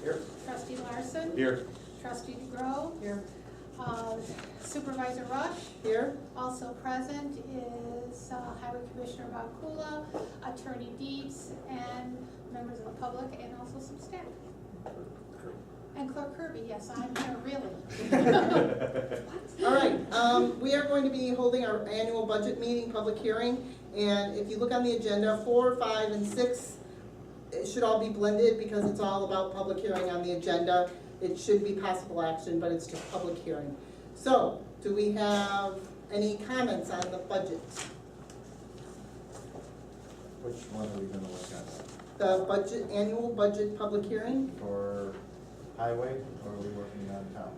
Here. Trustee Larson. Here. Trustee DeGrove. Here. Supervisor Rush. Here. Also present is Highway Commissioner Bakula, Attorney Dietz, and members of the public, and also some staff. And Clerk Kirby, yes, I'm here, really. All right, we are going to be holding our annual budget meeting, public hearing, and if you look on the agenda, 4, 5, and 6, it should all be blended because it's all about public hearing on the agenda. It should be possible action, but it's just public hearing. So, do we have any comments on the budget? Which one are we gonna look at? The budget, annual budget public hearing? For highway, or are we working on town?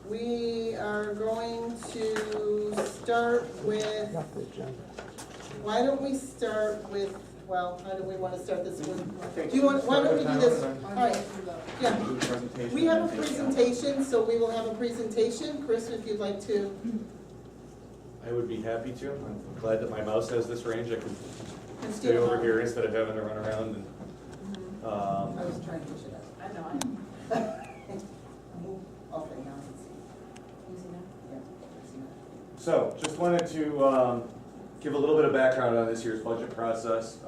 We are going to start with, why don't we start with, well, how do we want to start this one? Do you want, why don't we do this? All right, yeah. We have a presentation, so we will have a presentation. Chris, if you'd like to. I would be happy to. I'm glad that my mouse has this range. I can Let's stay do over it. here instead of having to run around. And, I was trying to push it up. I know, Okay, now it's easy now. yeah. It's not. so, just wanted to give a little bit of background on this year's budget process.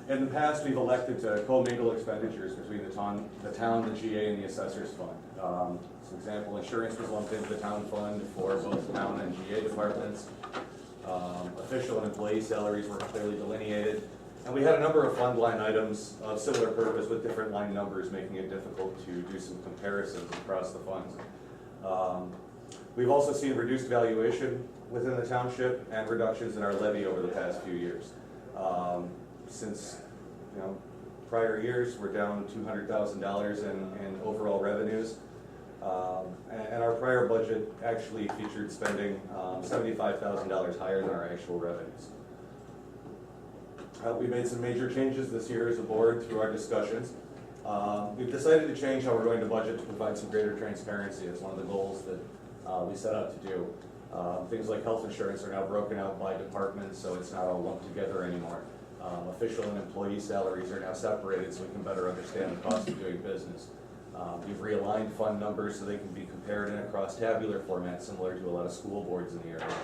In the past, we've elected to commingle expenditures between the town, the GA, and the assessor's fund. For example, insurance was lumped into the town fund for both town and GA departments. Official and employee salaries were clearly delineated. And we had a number of fund line items of similar purpose with different line numbers, making it difficult to do some comparisons across the funds. We've also seen reduced valuation within the township and reductions in our levy over the past few years. Since prior years, we're down $200,000 in overall revenues. And our prior budget actually featured spending $75,000 higher than our actual revenues. We made some major changes this year as a board through our discussions. We've decided to change how we're going to budget to provide some greater transparency. It's one of the goals that we set out to do. Things like health insurance are now broken out by department, so it's not all lumped together anymore. Official and employee salaries are now separated so we can better understand the cost of doing business. We've realigned fund numbers so they can be compared in a cross-tabular format similar to a lot of school boards in the area.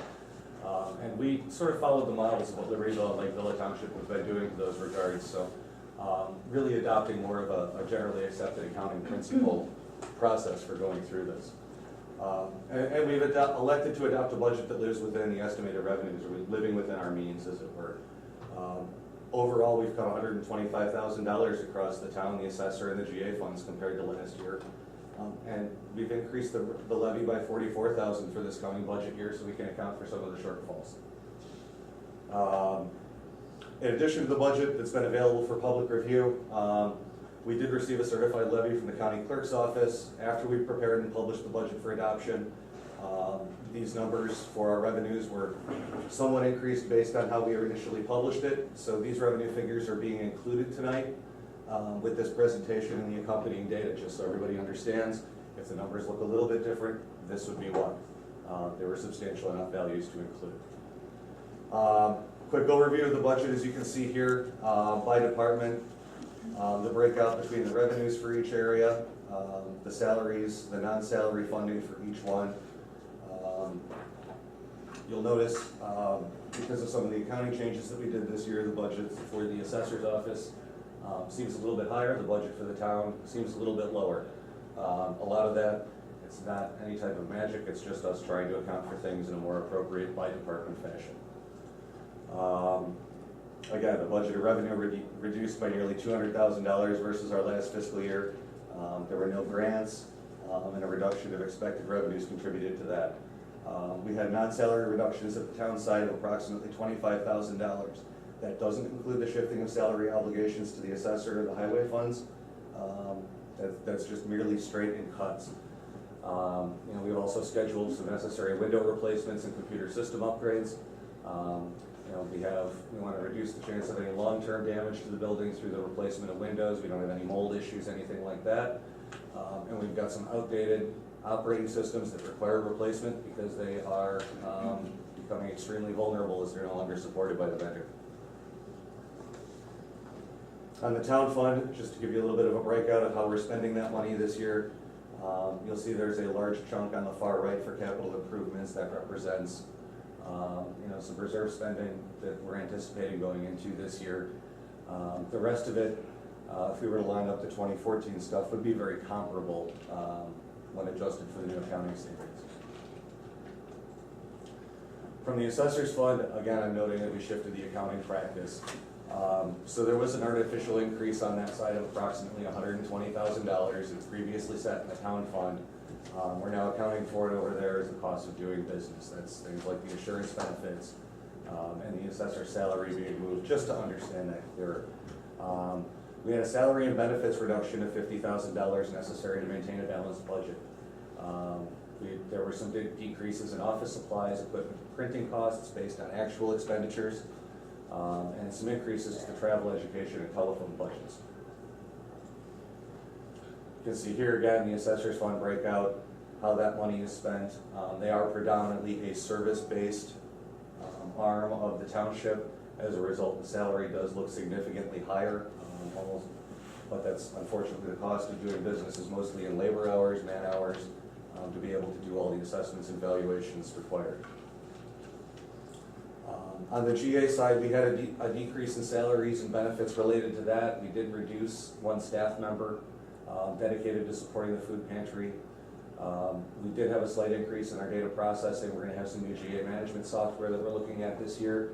And we sort of followed the models of what Libertyville and Lakeville Township have been doing in those regards. So really adopting more of a generally accepted accounting principle process for going through this. And we've elected to adopt a budget that lives within the estimated revenues, or living within our means, as it were. Overall, we've cut $125,000 across the town, the assessor, and the GA funds compared to last year. And we've increased the levy by $44,000 for this coming budget year, so we can account for some of the shortfalls. In addition to the budget that's been available for public review, we did receive a certified levy from the county clerk's office after we prepared and published the budget for adoption. These numbers for our revenues were somewhat increased based on how we initially published it. So these revenue figures are being included tonight with this presentation and the accompanying data, just so everybody understands. If the numbers look a little bit different, this would be why. There were substantial enough values to include. Quick overview of the budget, as you can see here, by department. The breakout between the revenues for each area, the salaries, the non-salary funding for each one. You'll notice, because of some of the accounting changes that we did this year, the budget for the assessor's office seems a little bit higher. The budget for the town seems a little bit lower. A lot of that, it's not any type of magic, it's just us trying to account for things in a more appropriate by department fashion. Again, the budgeted revenue reduced by nearly $200,000 versus our last fiscal year. There were no grants, and a reduction of expected revenues contributed to that. We had non-salary reductions at the town side of approximately $25,000. That doesn't include the shifting of salary obligations to the assessor and the highway funds. That's just merely straight in cuts. We've also scheduled some necessary window replacements and computer system upgrades. We want to reduce the chance of any long-term damage to the building through the replacement of windows. We don't have any mold issues, anything like that. And we've got some outdated operating systems that require replacement because they are becoming extremely vulnerable as they're no longer supported by the vendor. On the town fund, just to give you a little bit of a breakout of how we're spending that money this year, you'll see there's a large chunk on the far right for capital improvements that represents, some reserve spending that we're anticipating going into this year. The rest of it, if we were to line up the 2014 stuff, would be very comparable when adjusted for the new accounting standards. From the assessor's fund, again, I'm noting that we shifted the accounting practice. So there was an artificial increase on that side of approximately $120,000. It's previously set in the town fund. We're now accounting for it over there as the cost of doing business. That's things like the insurance benefits and the assessor's salary being moved, just to understand that clearer. We had a salary and benefits reduction of $50,000 necessary to maintain a balanced budget. There were some big decreases in office supplies, equipment, printing costs based on actual expenditures, and some increases to the travel, education, and telephone budgets. You can see here again the assessor's fund breakout, how that money is spent. They are predominantly a service-based arm of the township. As a result, the salary does look significantly higher, but that's unfortunately the cost of doing business is mostly in labor hours, man hours, to be able to do all the assessments and valuations required. On the GA side, we had a decrease in salaries and benefits related to that. We did reduce one staff member dedicated to supporting the food pantry. We did have a slight increase in our data processing. We're going to have some new GA management software that we're looking at this year.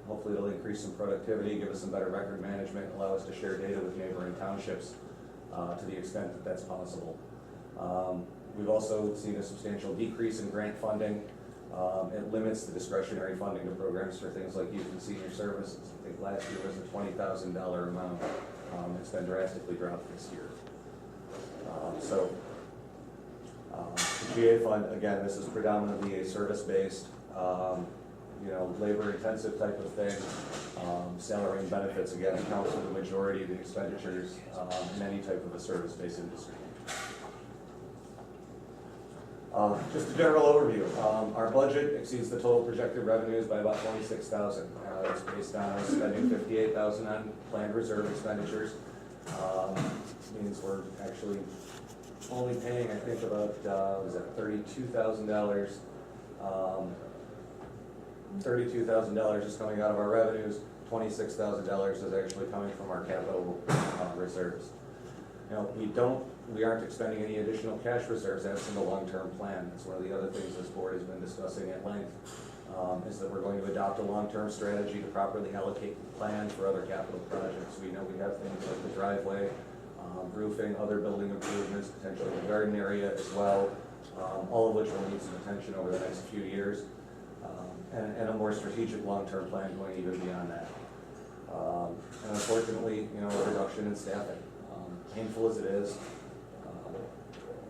Hopefully it'll increase some productivity, give us some better record management, allow us to share data with neighboring townships to the extent that that's possible. We've also seen a substantial decrease in grant funding. It limits the discretionary funding to programs for things like youth and senior services. I think last year was a $20,000 amount. It's been drastically dropped this year. The GA fund, again, this is predominantly a service-based, labor-intensive type of thing. Salary and benefits, again, account for the majority of the expenditures in any type of a service-based industry. Just a general overview. Our budget exceeds the total projected revenues by about $26,000. It's based on us spending $58,000 on planned reserve expenditures. Means we're actually only paying, I think, about $32,000. $32,000 is coming out of our revenues. $26,000 is actually coming from our capital reserves. We aren't expending any additional cash reserves. That's in the long-term plan. That's one of the other things this board has been discussing at length, is that we're going to adopt a long-term strategy to properly allocate the plan for other capital projects. We know we have things like the driveway, roofing, other building improvements, potentially the garden area as well, all of which will need some attention over the next few years, and a more strategic long-term plan going even beyond that. And unfortunately, a reduction in staffing. Painful as it is,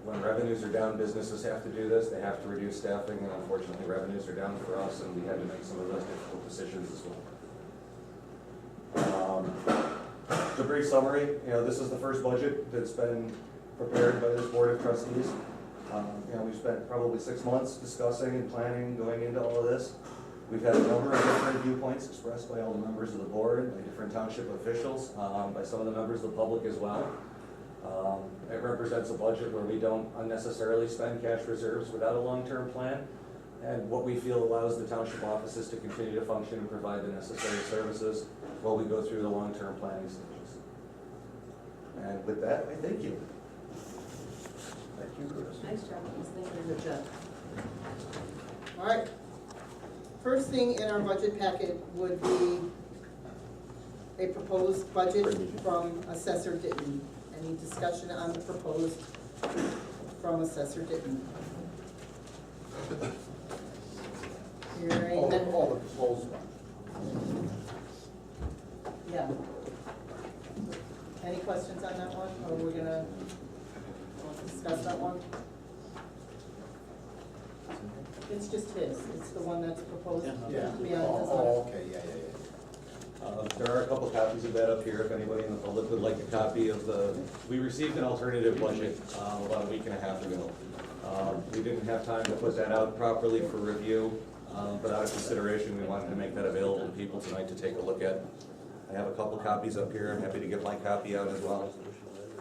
when revenues are down, businesses have to do this. They have to reduce staffing, and unfortunately, revenues are down for us, and we had to make some of those difficult decisions as well. A brief summary, this is the first budget that's been prepared by this board of trustees. We've spent probably 6 months discussing and planning, going into all of this. We've had a number of different viewpoints expressed by all the members of the board, by different township officials, by some of the members of the public as well. It represents a budget where we don't unnecessarily spend cash reserves without a long-term plan, and what we feel allows the township offices to continue to function and provide the necessary services while we go through the long-term planning stages. And with that, I thank you. Thank you, Chris. Nice job, thank you. Good job. All right. First thing in our budget packet would be a proposed budget from Assessor Ditton. Any discussion on the proposed from Assessor Ditton? Hearing All the none. proposed ones. Yeah. Any questions on that one, or we're gonna discuss that one? It's just his, it's the one that's proposed. Yeah. Yeah, Oh, okay, yeah. There are a couple copies of that up here if anybody in the public would like a copy of we received an alternative budget about a week and a half ago. We didn't have time to put that out properly for review, but out of consideration, we wanted to make that available to people tonight to take a look at. I have a couple copies up here, I'm happy to get my copy out as well,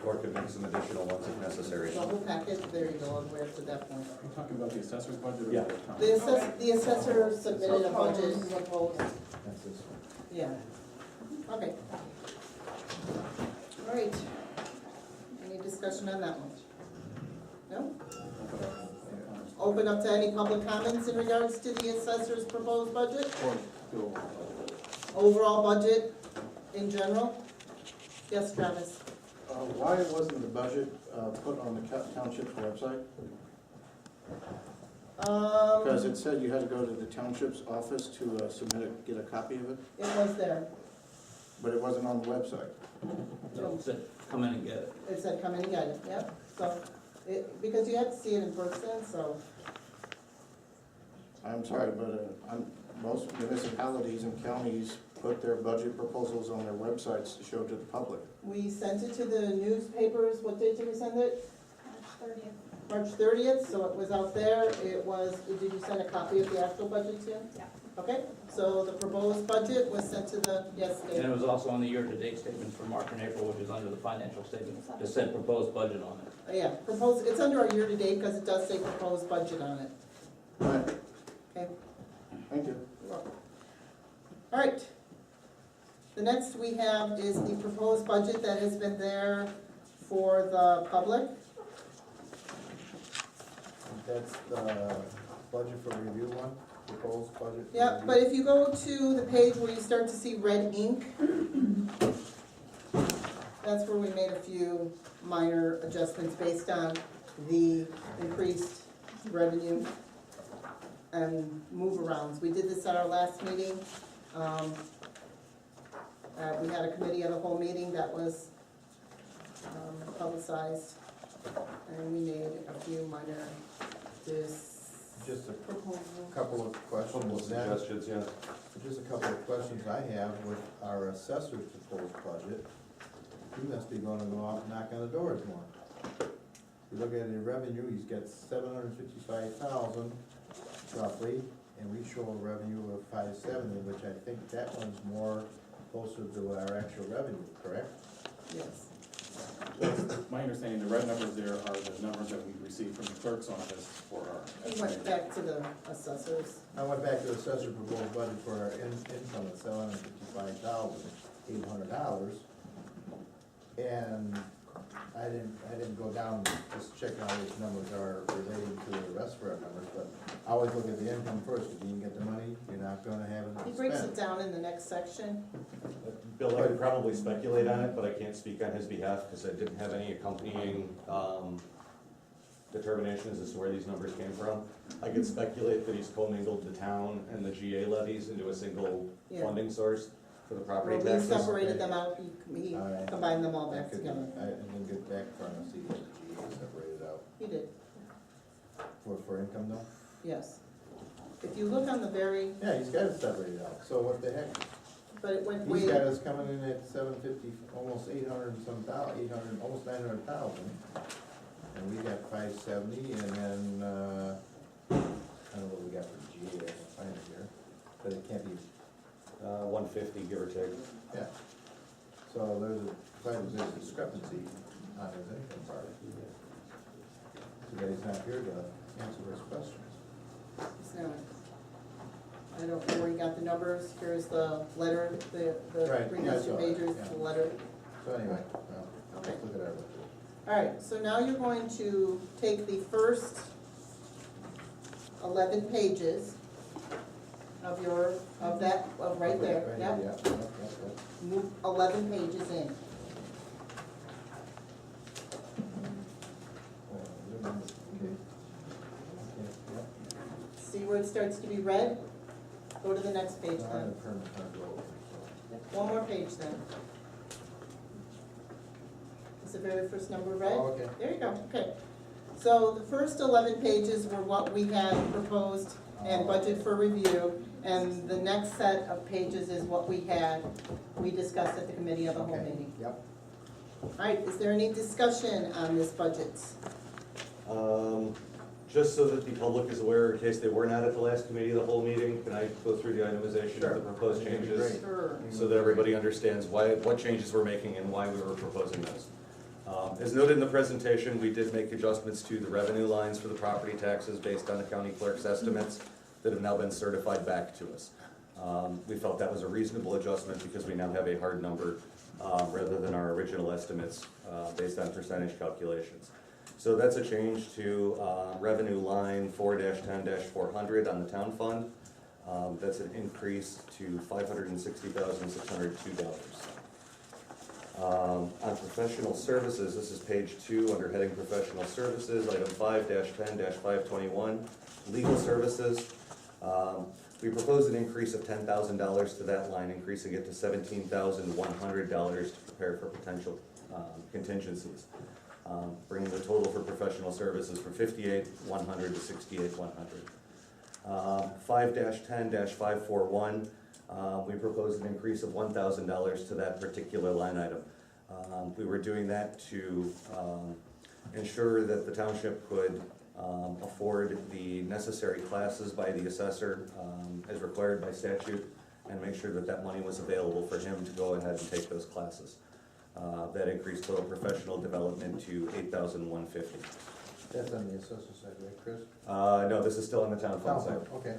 or could make some additional ones if necessary. The whole packet, there you go, we're to that point. Are you talking about the assessor's budget or Yeah. the town? The assessor submitted a budget, That's this one. yeah. Okay. All right. Any discussion on that one? No? Open up to any public comments in regards to the assessor's proposed budget? Or do- Overall budget in general? Yes, Travis? Why wasn't the budget put on the township's website? Because it said you had to go to the township's office to get a copy of it, It was there. but it wasn't on the website. No, it said, come in and get it. It said come in and get it, yep. So, because you had to see it in person, so, I'm sorry, but most municipalities and counties put their budget proposals on their websites to show to the public. we sent it to the newspapers. What date did we send it? March 30th. March 30th, so it was out there. It was, did you send a copy of the actual budget too? Yeah. Okay, so the proposed budget was sent to the, yes, And Dave. it was also on the year-to-date statement for March and April, which is under the financial statement. It said proposed budget on it. Yeah, proposed, it's under our year-to-date because it does say proposed budget on it. All right, Okay. thank you. All right. The next we have is the proposed budget that has been there for the public. That's the budget for review one, proposed budget. for Yeah, review. but if you go to the page where you start to see red ink, that's where we made a few minor adjustments based on the increased revenue and move-arounds. We did this at our last meeting. We had a committee of the whole meeting that was publicized, and we made a few minor Just a proposals. couple of Couple questions of then. suggestions, yeah. Just a couple of questions I have with our assessor's proposed budget. He must be gonna go out and knock on the doors more. You look at the revenue, he's got 755,000 roughly, and we show a revenue of 570, which I think that one's more closer to our actual revenue, correct? Yes. My understanding, the red numbers there are the numbers that we received from the clerk's office for our. We went back to the assessors. I went back to the assessor proposed budget for our income of $755,800. And I didn't go down, just check how these numbers are relating to the rest of our numbers, but I always look at the income first. If you can get the money, you're not gonna have it He breaks it spent. down in the next section. Bill, I could probably speculate on it, but I can't speak on his behalf because I didn't have any accompanying determinations as to where these numbers came from. I could speculate that he's commingled the town and the GA levies into a single Yeah. funding source for the property Well, we taxes. separated them out, he All right. combined them all I back could- together. I didn't get back in front of see what the GA separated out. He did, For income though? yes. If you look on the very, Yeah, he's got it separated out, so what the heck? but it went He's way, got us coming in at 750, almost 800 and some thousand, 800, almost 900,000. And we got 570, and then, I don't know what we got for GA, I can find it here, but it can't be, 150, give or take. yeah. So there's quite a bit of discrepancy on his income part. Too bad he's not here to answer those questions. so, I don't know where he got the numbers, here's the letter, the Right, three yeah, I saw that, pages, yeah. the letter. So anyway, well, Okay. let's look at our budget. All right, so now you're going to take the first 11 pages of right there, Right yep. here, yeah. Move 11 pages in. Okay. Okay, See where it starts to be red? Go to the next page yeah. Now I'm then. a permanent control. One more page then. Is the very first number red? Oh, okay. There you go, okay. So the first 11 pages were what we had proposed and budgeted for review, and the next set of pages is what we discussed at the committee of the whole Okay, meeting. yep. All right, is there any discussion on this budget? Just so that the public is aware, in case they were not at the last committee, the whole meeting, can I go through the itemization of the proposed That'd be changes? great. Sure. So that everybody understands what changes we're making and why we were proposing those. As noted in the presentation, we did make adjustments to the revenue lines for the property taxes based on the county clerk's estimates that have now been certified back to us. We felt that was a reasonable adjustment because we now have a hard number rather than our original estimates based on percentage calculations. So that's a change to revenue line 4-10-400 on the town fund. That's an increase to $560,602. On professional services, this is page 2 under heading professional services, item 5-10-521, legal services. We proposed an increase of $10,000 to that line, increasing it to $17,100 to prepare for potential contingencies. Bringing the total for professional services from $58,100 to $68,100. 5-10-541, we proposed an increase of $1,000 to that particular line item. We were doing that to ensure that the township could afford the necessary classes by the assessor as required by statute, and make sure that that money was available for him to go ahead and take those classes. That increased total professional development to $8,150. That's on the assessor side, right, Chris? No, this is still on the town fund side. Okay.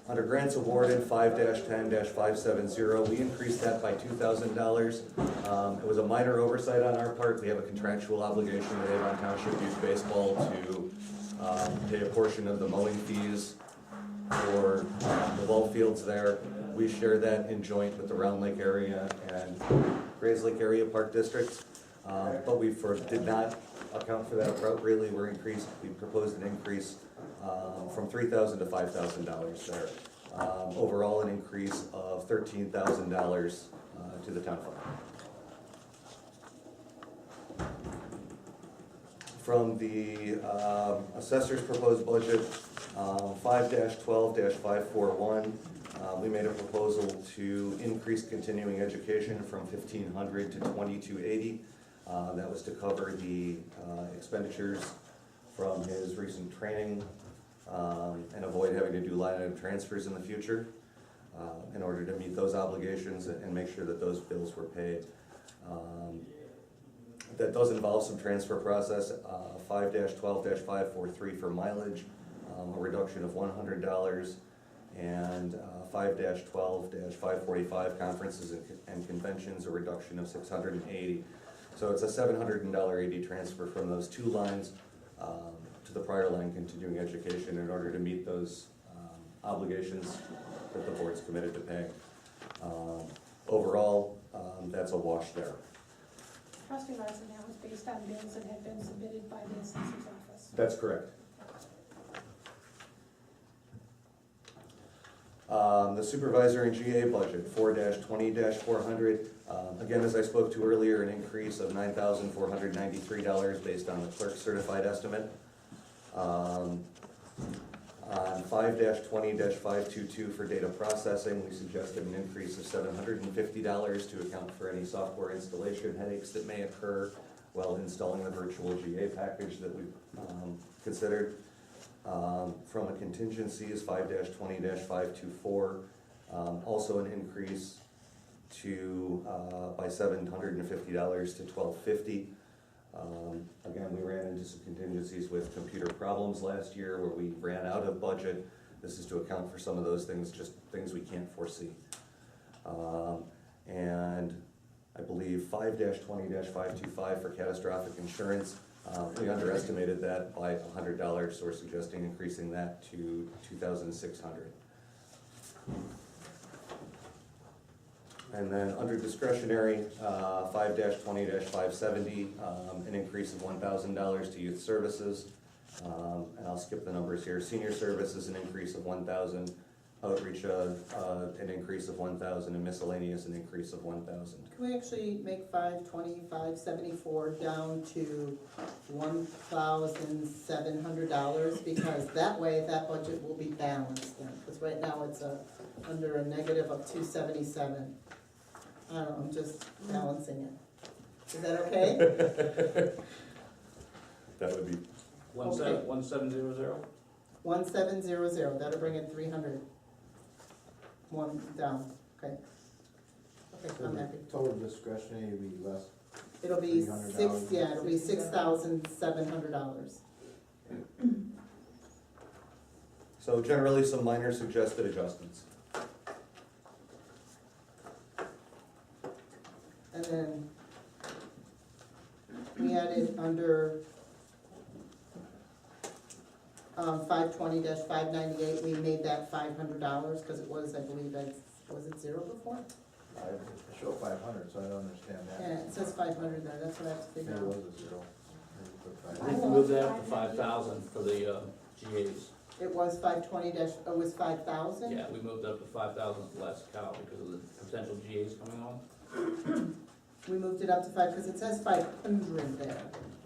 Under grants awarded, 5-10-570, we increased that by $2,000. It was a minor oversight on our part. We have a contractual obligation with Avon Township Youth Baseball to pay a portion of the mowing fees for the ball fields there. We share that in joint with the Round Lake area and Grays Lake area park districts. But we did not account for that appropriately. We proposed an increase from $3,000 to $5,000 there. Overall, an increase of $13,000 to the town fund. From the assessor's proposed budget, 5-12-541, we made a proposal to increase continuing education from $1,500 to $2,280. That was to cover the expenditures from his recent training and avoid having to do line item transfers in the future in order to meet those obligations and make sure that those bills were paid. That does involve some transfer process, 5-12-543 for mileage, a reduction of $100, and 5-12-545 conferences and conventions, a reduction of $680. So it's a $780 transfer from those two lines to the prior line, continuing education, in order to meet those obligations that the board's committed to paying. Overall, that's a wash there. Trustee Larson, that was based on bills that had been submitted by the assessor's office. That's correct. The supervisor and GA budget, 4-20-400. Again, as I spoke to earlier, an increase of $9,493 based on the clerk's certified estimate. On 5-20-522 for data processing, we suggested an increase of $750 to account for any software installation headaches that may occur while installing the virtual GA package that we've considered. From a contingencies, 5-20-524, also an increase by $750 to $1,250. Again, we ran into some contingencies with computer problems last year where we ran out of budget. This is to account for some of those things, just things we can't foresee. And I believe 5-20-525 for catastrophic insurance. We underestimated that by $100, so we're suggesting increasing that to $2,600. And then under discretionary, 5-20-570, an increase of $1,000 to youth services. And I'll skip the numbers here. Senior services, an increase of $1,000. Outreach, an increase of $1,000, and miscellaneous, an increase of $1,000. Can we actually make 5-20-574 down to $1,700? Because that way, that budget will be balanced then, because right now it's under a negative of 277. I don't know, I'm just balancing it. Is that okay? That would be Okay. 1700? 1700, that'll bring it 300. One down, okay. Okay, So I'm the happy. total discretionary will be less. It'll be $300. yeah, it'll be $6,700. So generally, some minor suggested adjustments. And then we added under 520-598, we made that $500, because it was, I believe, was it 0 before? I show 500, so I don't understand that. Yeah, it says 500 there, that's what I have to Maybe figure it out. was a 0. Maybe put I 500. We thought moved that up to 590. 5,000 for the GAs. It was 520 it was 5,000? Yeah, we moved up to 5,000 at the last count because of the potential GAs coming on. We moved it up to 5, because it says 500 there.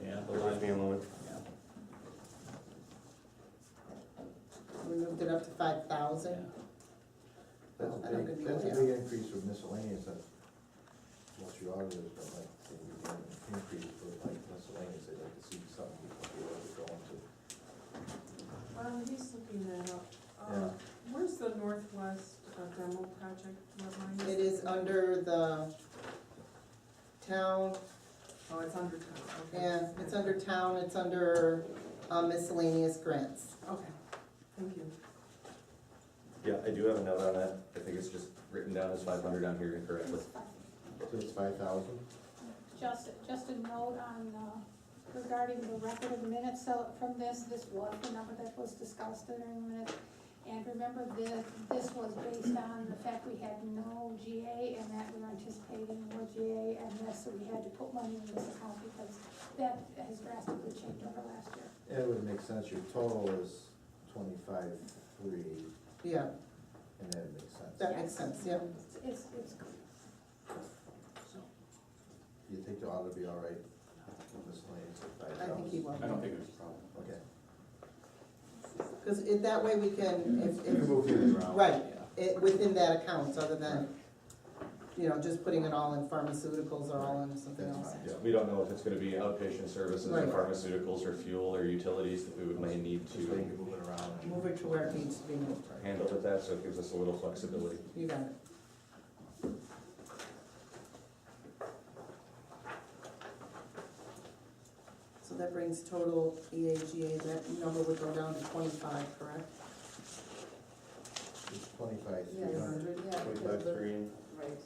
Yeah, the Leave last, me a moment. yeah. We moved it up to 5,000. Yeah. That's I a don't big, think that's a we big increase for miscellaneous, that most of your auditors don't like, to see an increase for like miscellaneous, they'd like to see something before they go into. He's looking that up. Yeah. Where's the Northwest demo project? What line It is under the town, Oh, it's under town, okay. yeah, it's under town, it's under miscellaneous grants. Okay, thank you. Yeah, I do have a note on that. I think it's just written down as 500 down here incorrectly. So it's 5,000? Just a note on, regarding the record of minutes, so from this was the number that was discussed during the minutes. And remember, this was based on the fact we had no GA and that we were anticipating more GA and this, so we had to put money in this account because that has drastically changed over last year. Yeah, it would make sense, your total is 25,300, Yeah, and that makes sense. that makes sense, yeah. It's, You think the audit will be all right with miscellaneous at 5,000? I think he will. I don't think there's a problem. Okay. Because that way we can, You can move things around. right, within that account, other than, just putting it all in pharmaceuticals or all in something That's else. fine. Yeah, we don't know if it's gonna be outpatient services or Right. pharmaceuticals or fuel or utilities that we would may need Just so you to can move it around. Move it to where it needs to be moved. handle with that, so it gives us a little flexibility. You got it. So that brings total EAGA, that number would go down to 25, correct? It's 25,300. Yeah, because the- Right.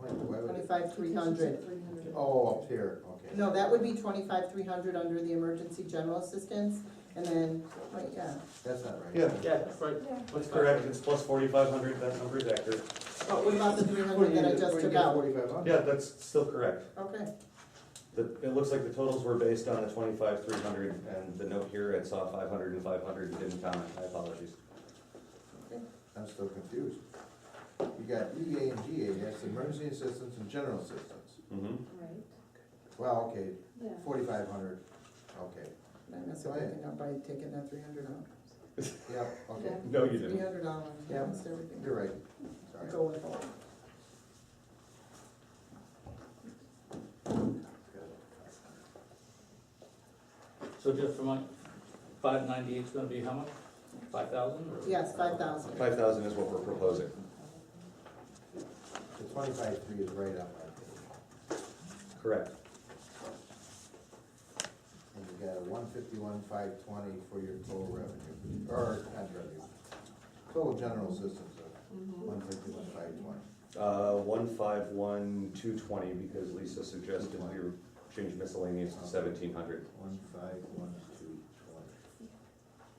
Why would it- 25,300. 300. Oh, up here, okay. No, that would be 25,300 under the emergency general assistance, and then, wait, yeah. That's not right. Yeah. Yeah, that's right. That's correct, it's plus 4,500, that number is accurate. Oh, what about the 300 that I just took out? 4,500? Yeah, that's still correct. Okay, It looks like the totals were based on the 25,300, and the note here, it saw 500 and 500 and didn't count it, my apologies. I'm still confused. You got EA and GA, that's emergency assistance and general assistance. Mm-hmm. Right, Well, okay, yeah. 4,500, okay. I messed everything up by taking that 300 out. Yep, okay, No, you didn't. $300, Yeah. messed everything. you're right, I'll sorry. go with all. So just for my, 598 is gonna be how much? 5,000 or? Yes, 5,000. 5,000 is what we're proposing. The 25,300 is right up my page. Correct. And you got a 151,520 for your total revenue, or not revenue, total general assistance of 151,520. 151,220, because Lisa suggested we were change miscellaneous to 1,700, 151,220.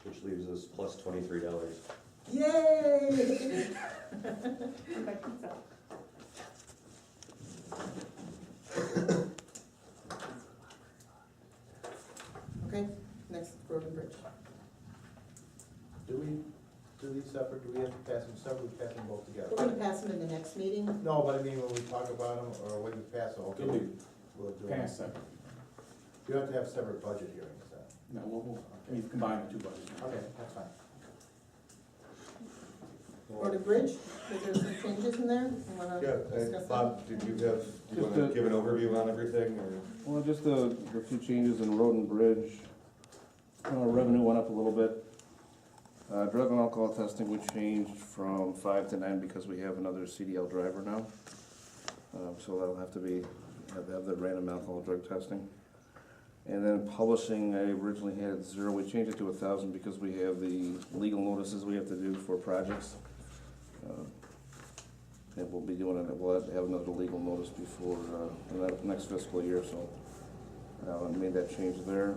which leaves us plus $23. Yay! Okay, next, road and bridge. Do we do these separate, do we have to pass them separate, we pass them both We're together? gonna pass them in the next meeting. No, but I mean, when we talk about them, or when we pass them, okay, Could be we'll do them. Pass that. You have to have separate budget hearings then. No, we'll combine the two budgets. Okay, that's fine. Well, for the bridge, because there's some changes in there, you wanna discuss that? Bob, do you wanna give an overview on everything, or? Well, just the few changes in road and bridge. Revenue went up a little bit. Drug and alcohol testing, we changed from 5 to 9 because we have another CDL driver now. So that'll have to have the random alcohol drug testing. And then publishing, I originally had 0, we changed it to 1,000 because we have the legal notices we have to do for projects. And we'll be doing it, we'll have another legal notice before, the next fiscal year, so. I made that change there.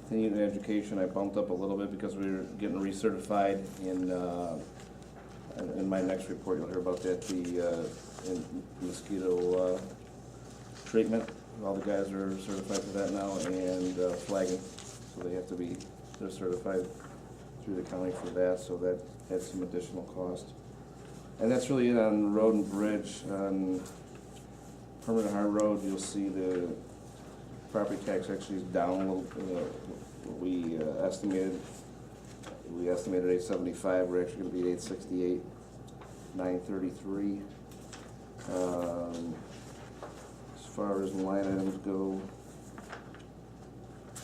Continuing education, I bumped up a little bit because we were getting recertified in my next report, you'll hear about that, the in mosquito treatment. All the guys are certified for that now, and flagging, so they're certified through the county for that, so that adds some additional cost. And that's really it on road and bridge. On Permanent Hard Road, you'll see the property tax actually is down a little. We estimated 875, we're actually gonna be at 868, 933. As far as line items go,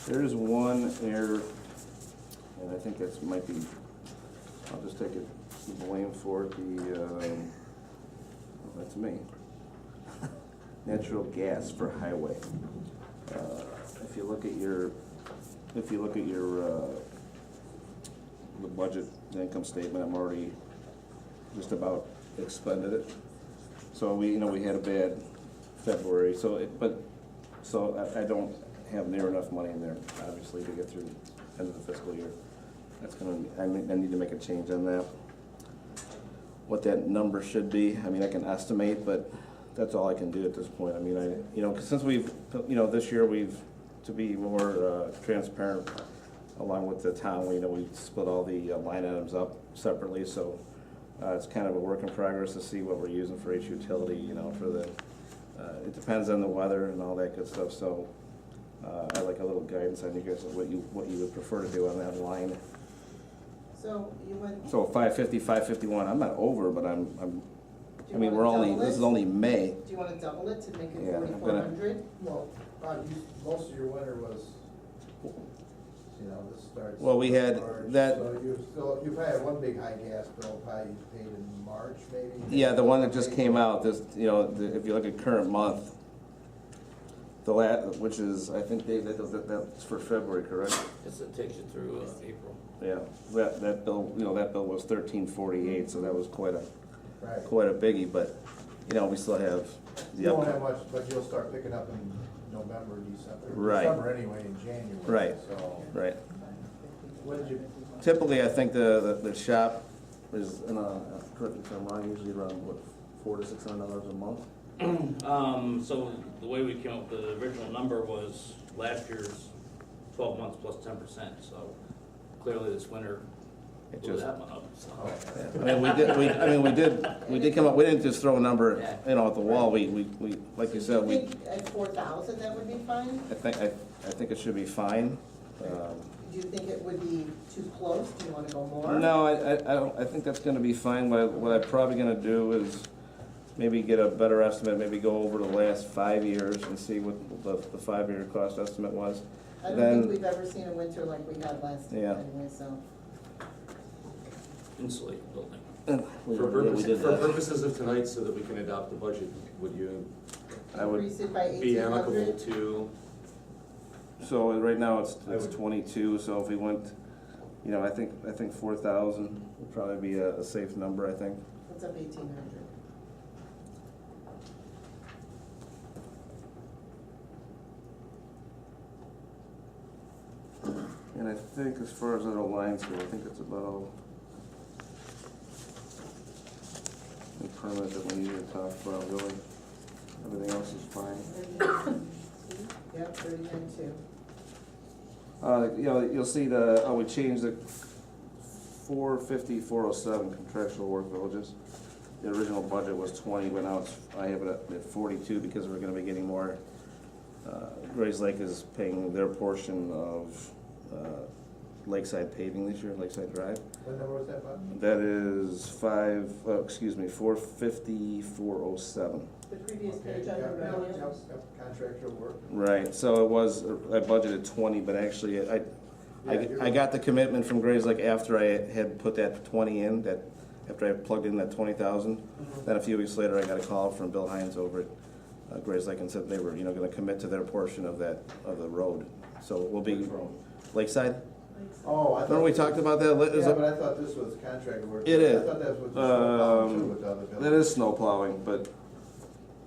there is one error, and I think that might be, I'll just take the blame for it, well, that's me. Natural gas for highway. If you look at your, the budget, the income statement, I'm already just about expended it. So we had a bad February, so I don't have near enough money in there, obviously, to get through the end of the fiscal year. I need to make a change on that. What that number should be, I mean, I can estimate, but that's all I can do at this point. I mean, since we've, this year to be more transparent, along with the town, we split all the line items up separately, so it's kind of a work in progress to see what we're using for each utility, for the, it depends on the weather and all that good stuff, so I like a little guidance on you guys, what you would prefer to do on that line. So you went, So 550, 551, I'm not over, but do you this wanna is only May. do you wanna double it to make it Yeah, I'm 4,400? Well, Bob, most of your winter was, this starts. Well, we had March, that- So you probably had one big high gas bill, probably paid in March, maybe? Yeah, the one that just came out, if you look at current month, which is, I think, Dave, that's for February, correct? Yes, it takes you through April. Yeah, that bill was $13.48, so that was quite a Right. biggie, but, we still have You the won't have much, but you'll start picking up in November, December. Right. December anyway, in January. Right. So, right. what did you, Typically, I think the shop is, correct me if I'm wrong, usually around, $400 to $600 a month? So the way we came up with the original number was last year's 12 months plus 10%, so clearly this winter It blew just, that one up, so. I mean, we did come up, we didn't just throw a number, at the wall, we, like you said, Do you think at 4,000 that would be fine? I think it should be fine. Do you think it would be too close? Do you wanna go more? No, I think that's gonna be fine. What I'm probably gonna do is maybe get a better estimate, maybe go over the last 5 years and see what the 5-year cost estimate was. I don't Then- think we've ever seen a winter like we had last year Yeah. anyway, so. Insulate building. We For did that. purposes of tonight, so that we can adopt the budget, would you I would, Increase it by be amicable 1,800? to? so right now it's I would- 22, so if we went, I think 4,000 would probably be a safe number, I think. What's up 1,800? And I think as far as other lines go, I think it's about the permit that we need to talk about, really. Everything else is fine. Yep, 39.2. You'll see we changed the 450, 407 contractual work villages. The original budget was 20, but now I have it at 42 because we're gonna be getting more. Grays Lake is paying their portion of Lakeside paving this year, Lakeside Drive. What number was that, Bob? That is 450-407. The previous Okay, page yep, under yep, revenue. yep, contractual work. Right, so it was, I budgeted 20, but actually, Yeah, I got the commitment from Grays Lake after I had put that 20 in, that, after I plugged in that 20,000. Then a few weeks later, I got a call from Bill Hines over at Grays Lake and said they were, gonna commit to their portion of that, of the road. So we'll be, Which road? Lakeside? Oh, I thought. Remember we talked about that? Is Yeah, it- but I thought this was contract work. It is. I thought that was the snowplow too with the other buildings. That is snow plowing, but,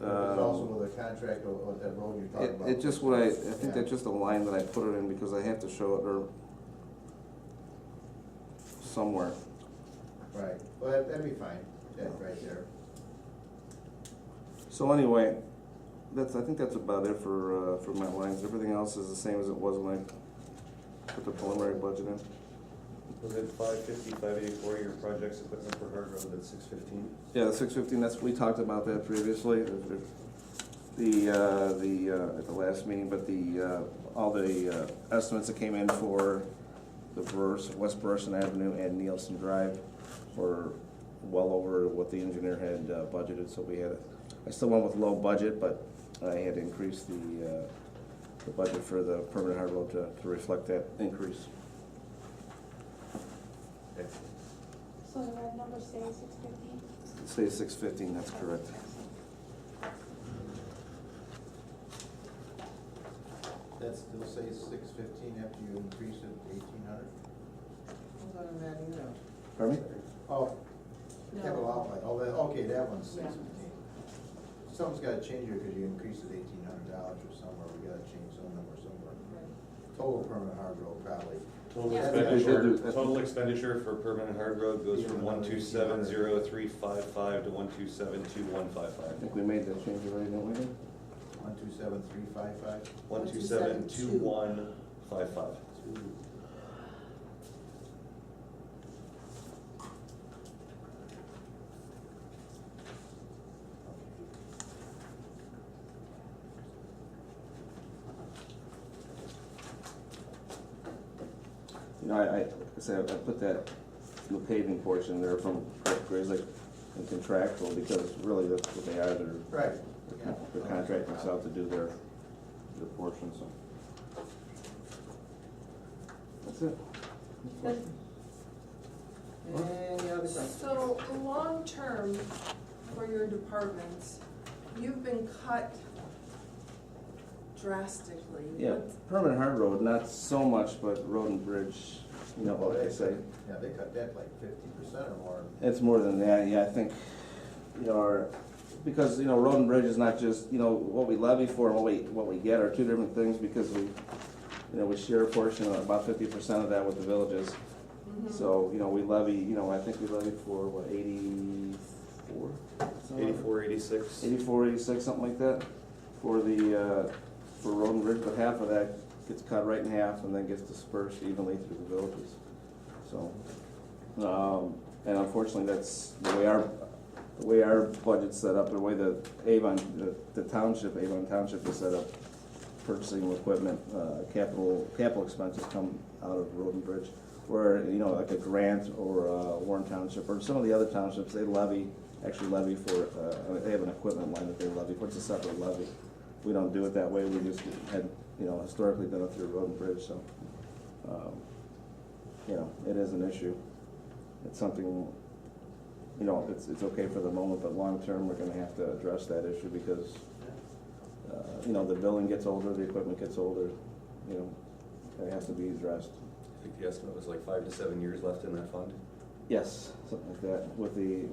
It was also with a contract with that road you're talking about. it just what I think that's just a line that I put it in because I have to show it or somewhere. Right, well, that'd be fine, that right there. So anyway, I think that's about it for my lines. Everything else is the same as it was when I put the preliminary budget in. Was it 550, 584, your projects equipment for hard road at 615? Yeah, the 615, we talked about that previously, at the last meeting, but all the estimates that came in for the West Burson Avenue and Nielsen Drive were well over what the engineer had budgeted, so I still went with low budget, but I had increased the budget for the permanent hard road to reflect that increase. So the red number stays 615? It stays 615, that's correct. That still says 615 after you increase it 1,800? Hold on, I'm adding it up. Pardon me? Oh, No. capital outlay, oh, okay, that one's Yeah. 615. Something's gotta change here, cause you increased it $1,800 or somewhere, we gotta change some number somewhere. Total permanent hard road probably. Total Yeah. expenditure for permanent hard road goes from 1270355 to 1272155. I think we made that change already, didn't we? 127,355. 1272155. I said, I put that, the paving portion there from Grays Lake and contractual, because really that's what they are, Right. they're contracting us out to do their portion, so. That's it. Good. Any other questions? So, long-term for your departments, you've been cut drastically. Yeah, permanent hard road, not so much, but road and bridge, what they say. Yeah, they cut that like 50% or more. It's more than that, yeah, I think, because, road and bridge is not just, what we levy for and what we get are two different things, because we share a portion of about 50% of that with the villages. So, we levy, I think we levied for, 84? 84, 86. 84, 86, something like that, for road and bridge, but half of that gets cut right in half and then gets dispersed evenly through the villages. So, and unfortunately, that's the way our budget's set up, the way the Avon Township is set up, purchasing equipment, capital expenses come out of road and bridge. Where, like a Grant or Warren Township or some of the other townships, they actually levy for, they have an equipment line that they levy for, it's a separate levy. We don't do it that way, we just had, historically done it through road and bridge, so, it is an issue. It's something, it's okay for the moment, but long-term, we're gonna have to address that issue because, the building gets older, the equipment gets older, it has to be addressed. I think the estimate was like 5 to 7 years left in that fund. Yes, something like that, with the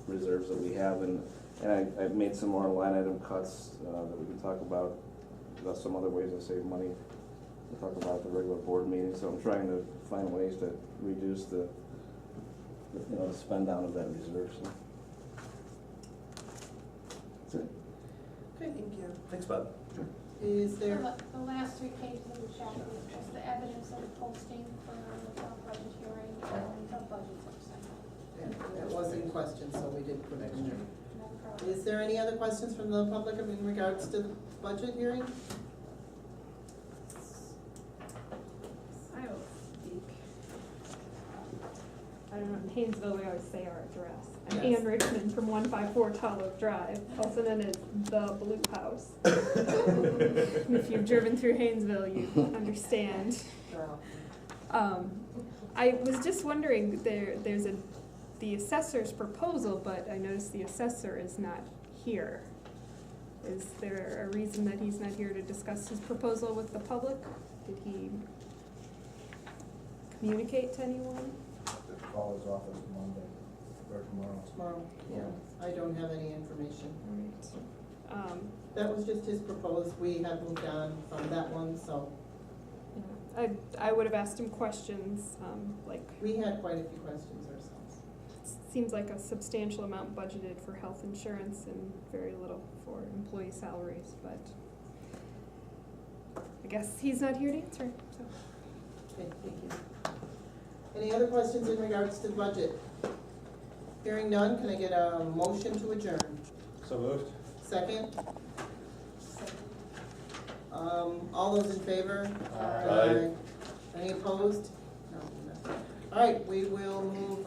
reserves that we have, and I've made some more line item cuts, that we can talk about some other ways to save money. We'll talk about at the regular board meeting, so I'm trying to find ways to reduce the spend down of that reserve, so. That's it. Okay, thank you. Thanks, Bob. Is there, The last 3 pages of the chapter is just the evidence of the posting for the budget hearing and the budgets are sent out. that was in question, so we did put it in there. No problem. Is there any other questions from the public in regards to the budget hearing? I have a I don't know, in Haynesville, we always say our address. I'm Yes. Ann Richmond from 154 Tall Oak Drive, also known as the Blue House. And if you've driven through Haynesville, you understand. I was just wondering, there's the assessor's proposal, but I noticed the assessor is not here. Is there a reason that he's not here to discuss his proposal with the public? Did he communicate to anyone? Call his office Monday or tomorrow. Tomorrow, yeah, I don't have any information. Alright. That was just his proposed, we have moved on from that one, so Yeah, I would have asked him questions, like, we had quite a few questions ourselves. seems like a substantial amount budgeted for health insurance and very little for employee salaries, but I guess he's not here to answer, so. Okay, thank you. Any other questions in regards to the budget? Hearing none, can I get a motion to adjourn? So moved. Second? All those in favor? Aye. Any opposed? No. All right, we will move